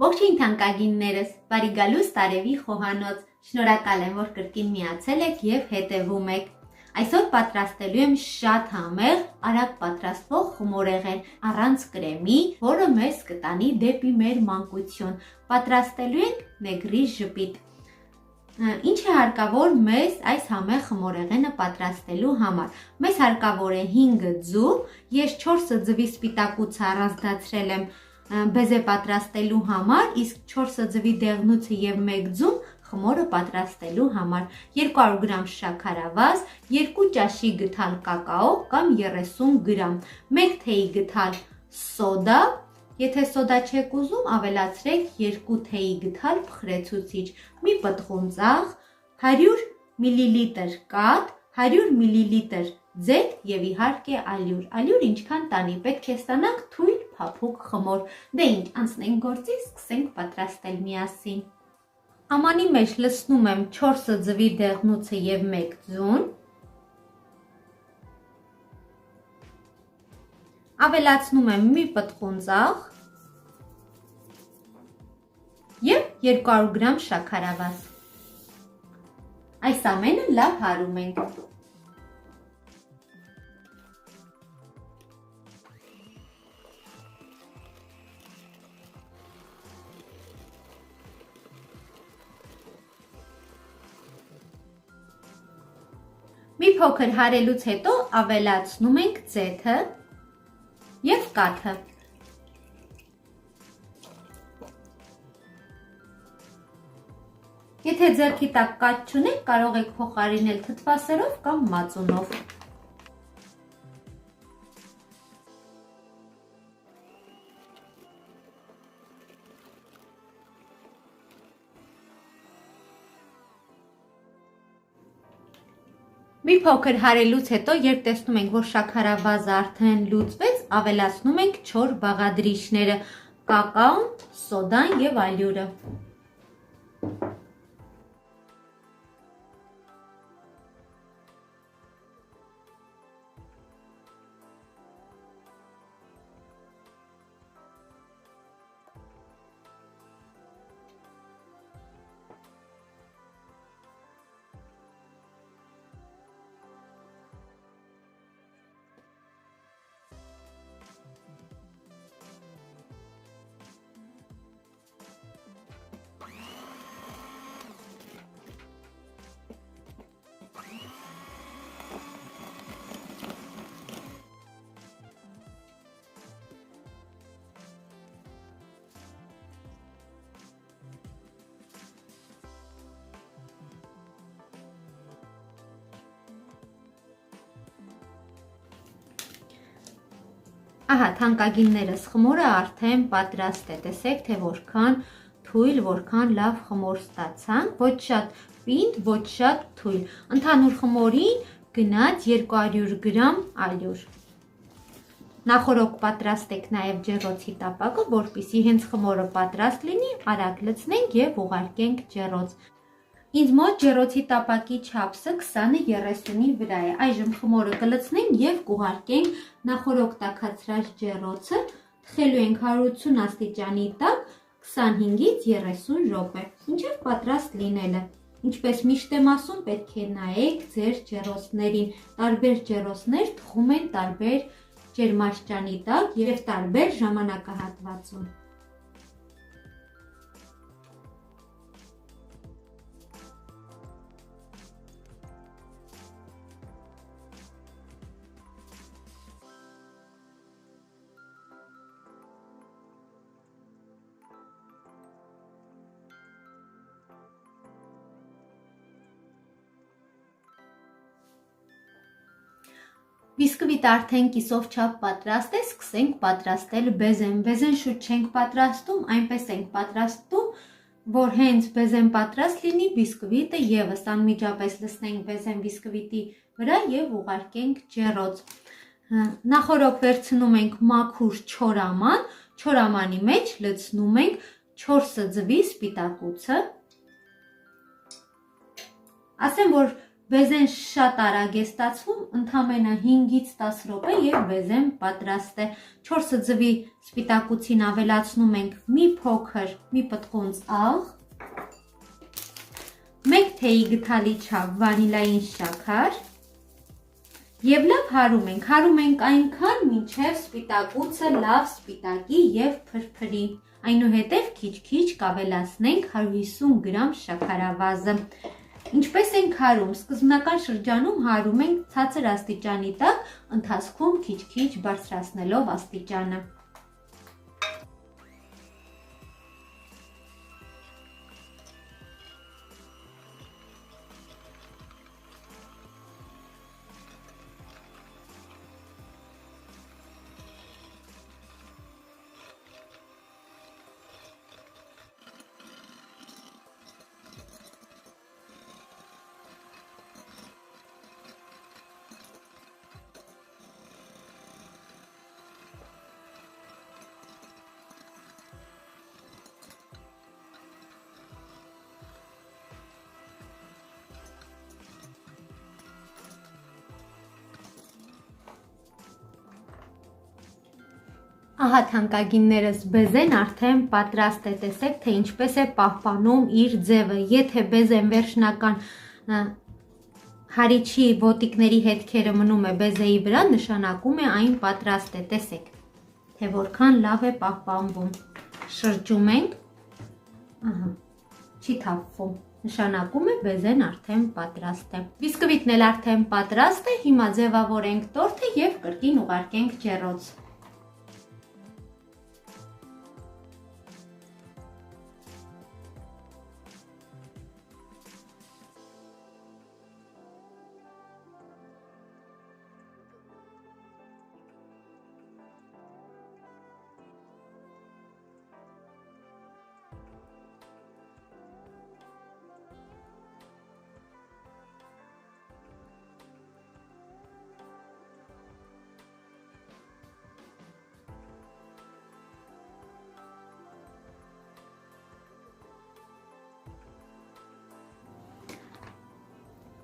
Ողջույն թանկագիններս, բարի գալուս տարևի խոհանոց, շնորհակալ եմ, որ կրկին միացել եք և հետևում եք։ Այսօր պատրաստելու եմ շատ համեղ, արագ պատրաստվող խմորեղեն առանց կրեմի, որը մեզ կտանի դեպի մեր մանկություն։ Պատրաստելու ենք նեգրի ժպիտ։ Ինչ է հարկավոր մեզ այս համեղ խմորեղենը պատրաստելու համար։ Մեզ հարկավոր է 5 ձու, ես 4 ձվի սպիտակուցը առանձնացրել եմ բեզե պատրաստելու համար, իսկ 4 ձվի դեղնուցը և 1 ձուն խմորը պատրաստելու համար, 200 գրամ շաքարավազ, 2 ճաշի գթալ կակաո կամ 30 գրամ, 1 թեյի գթալ սոդա, եթե սոդա չեք ուզում, ավելացրեք 2 թեյի գթալ փխրեցուցիչ, մի պտղուն ծաղ, 100 մլ կաթ, 100 մլ ձեթ և իհարկե ալյուր, ալյուր ինչքան տանի, պետք է ստանանք թույլ փափուկ խմոր։ Դե ինչ, անցնենք գործի, սկսենք պատրաստել միասին։ Ամանի մեջ լցնում եմ 4 ձվի դեղնուցը և 1 ձուն, ավելացնում եմ մի պտղուն ծաղ և 200 գրամ շաքարավազ։ Այս ամենը լավ հարում ենք։ Մի փոքր հարելուց հետո ավելացնում ենք ձեթը և կաթը։ Եթե ձեռքի տակ կաթ չունեք, կարող եք փոխարինել թթվասերով կամ մածունով։ Մի փոքր հարելուց հետո, երբ տեսնում ենք, որ շաքարավազը արդեն լուծվեց, ավելացնում ենք չոր բաղադրիչները՝ կակաոն, սոդան և ալյուրը։ Ահա, թանկագիններս, խմորը արդեն պատրաստ է, տեսեք, թե որքան թույլ, որքան լավ խմոր ստացանք, ոչ շատ պինդ, ոչ շատ թույլ, ընդհանուր խմորին գնաց 200 գրամ ալյուր։ Նախորոք պատրաստեք նաև ջեռոցի տապակը, որպեսզի հենց խմորը պատրաստ լինի, արագ լցնենք և ուղարկենք ջեռոց։ Ինձ մոտ ջեռոցի տապակի չափսը 20-30-ի վրա է։ Այժմ խմորը կլցնենք և կուղարկենք նախորոք տաքացրած ջեռոցը, թխելու ենք 180 աստիճանի տակ 25-ից 30 րոպե, մինչև պատրաստ լինելը։ Ինչպես միշտ եմ ասում, պետք է նայեք ձեր ջեռոցներին։ Տարբեր ջեռոցներ թխում են տարբեր ջերմաստիճանի տակ և տարբեր ժամանակահատվածում։ Բիսկվիտը արդեն կիսով չափ պատրաստ է, սկսենք պատրաստել բեզեն։ Բեզեն շուտ չենք պատրաստում, այնպես ենք պատրաստում, որ հենց բեզեն պատրաստ լինի, բիսկվիտը ևս անմիջապես լցնենք բեզեն բիսկվիտի վրա և ուղարկենք ջեռոց։ Նախորոք վերցնում ենք մաքուր չոր աման, չոր ամանի մեջ լցնում ենք 4 ձվի սպիտակուցը։ Ասեմ, որ Բեզեն շատ արագ է ստացվում, ընդամենը 5-ից 10 րոպե եւ բեզեն պատրաստ է։ 4 ձվի սպիտակուցին ավելացնում ենք մի փոքր, մի պտղունց աղ, 1 թեյի գթալի չափ վանիլային շաքար եւ լավ հարում ենք այնքան, մինչեւ սպիտակուցը լավ սպիտակի եւ փրփրի։ Այնուհետև քիչ-քիչ կավելացնենք 150 գրամ շաքարավազը։ Ինչպես ենք հարում, սկզբնական շրջանում հարում ենք ցածր աստիճանի տակ, ընթացքում քիչ-քիչ բարձրացնելով աստիճանը։ Ահա թանկագիններս, բեզեն արդեն պատրաստ է, տեսեք, թե ինչպես է պահպանում իր ձևը։ Եթե բեզեն վերջնական հարիչի ոտիկների հետքերը մնում է բեզեի վրա, նշանակում է այն պատրաստ է, տեսեք, թե որքան լավ է պահպանվում։ Շրջում ենք, ահա, չի թափվում, նշանակում է բեզեն արդեն պատրաստ է։ Բիսկվիտն էլ արդեն պատրաստ է, հիմա ձևավորենք տորթը եւ կրկին ուղարկենք ջեռոց։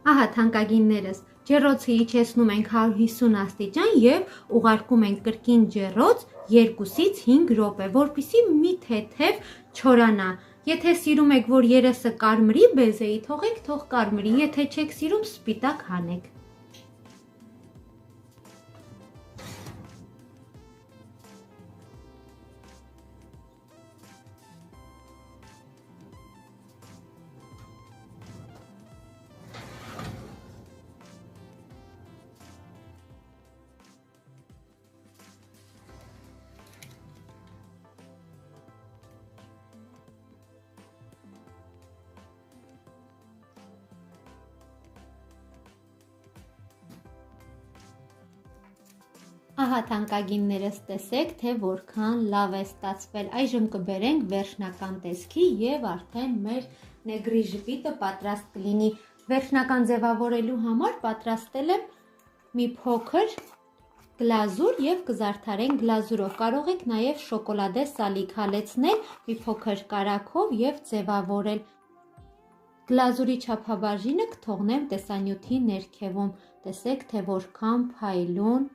Ահա թանկագիններս, ջեռոցը իջեցնում ենք 150 աստիճան եւ ուղարկում ենք կրկին ջեռոց 2-ից 5 րոպե, որպեսզի մի թեթև չորանա։ Եթե սիրում եք, որ երեսը կարմրի բեզեի, թողեք, թող կարմրի, եթե չեք սիրում, սպիտակ հանեք։ Ահա թանկագիններս, տեսեք, թե որքան լավ է ստացվել։ Այժմ կբերենք վերջնական տեսքի եւ արդեն մեր նեգրի ժպիտը պատրաստ կլինի։ Վերջնական ձևավորելու համար պատրաստել եմ մի փոքր գլազուր եւ կզարդարենք գլազուրով։ Կարող եք նաեւ շոկոլադե սալիկ հալեցնել մի փոքր կարագով եւ ձևավորել։ Գլազուրի չափաբաժինը կթողնեմ տեսանյութի ներքևում։ Տեսեք, թե որքան փայլուն,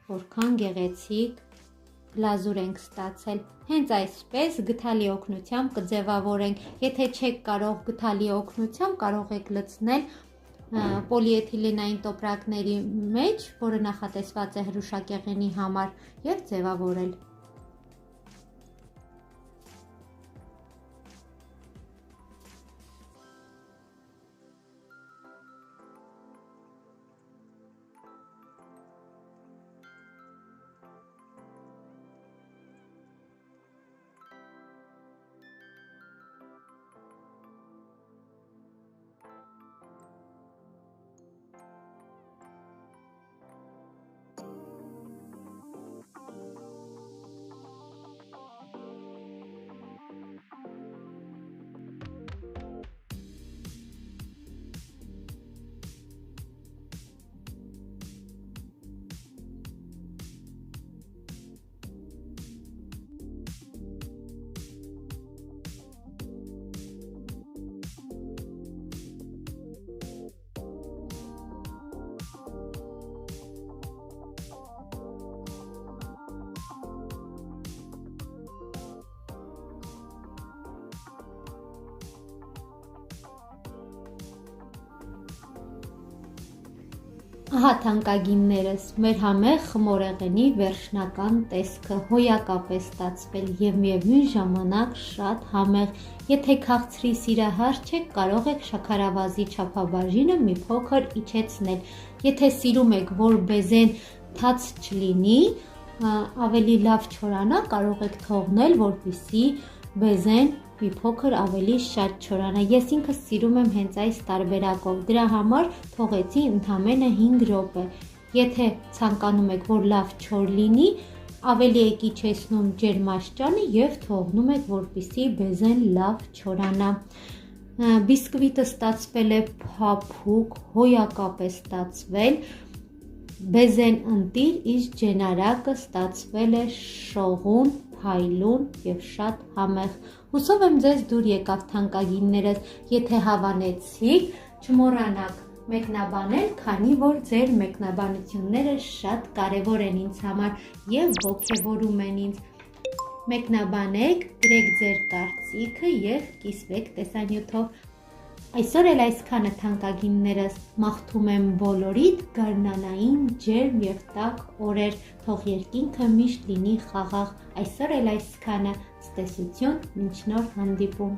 որքան գեղեցիկ գլազուր ենք ստացել։ Հենց այսպես գթալի օգնությամբ կձևավորենք։ Եթե չեք կարող գթալի օգնությամբ, կարող եք լցնել պոլիէթիլենային տոպրակների մեջ, որը նախատեսված է հրուշակեղենի համար, եւ ձևավորել։ Ահա թանկագիններս, մեր համեղ խմորեղենի վերջնական տեսքը հոյակապ է ստացվել և միևնույն ժամանակ շատ համեղ։ Եթե քաղցրի սիրահար չեք, կարող եք շաքարավազի չափաբաժինը մի փոքր իջեցնել։ Եթե սիրում եք, որ բեզեն թաց չլինի, ավելի լավ չորանա, կարող եք թողնել, որպեսզի բեզեն մի փոքր ավելի շատ չորանա։ Ես ինքս սիրում եմ հենց այս տարբերակով, դրա համար թողեցի ընդամենը 5 րոպե։ Եթե ցանկանում եք, որ լավ չոր լինի, ավելի եք իջեցնում ջերմաստիճանը և թողնում եք, որպեսզի բեզեն լավ չորանա։ Բիսկվիտը ստացվել է փափուկ, հոյակապ է ստացվել, բեզեն ընտիր, իսկ ջենարակը ստացվել է շողուն, փայլուն և շատ համեղ։ Հուսով եմ ձեզ դուր եկավ թանկագիններս, եթե հավանեցիք, չմոռանաք մեկնաբանել, քանի որ ձեր մեկնաբանությունները շատ կարևոր են ինձ համար և ոգևորում են ինձ։ Մեկնաբանեք, գրեք ձեր կարծիքը և կիսվեք տեսանյութով։ Այսօր էլ այսքանը թանկագիններս, մաղթում եմ բոլորիդ գարնանային ջերմ և տաք օրեր, թող երկինքը միշտ լինի խաղաղ։ Այսօր էլ այսքանը, ցտեսություն, մինչ նոր հանդիպում։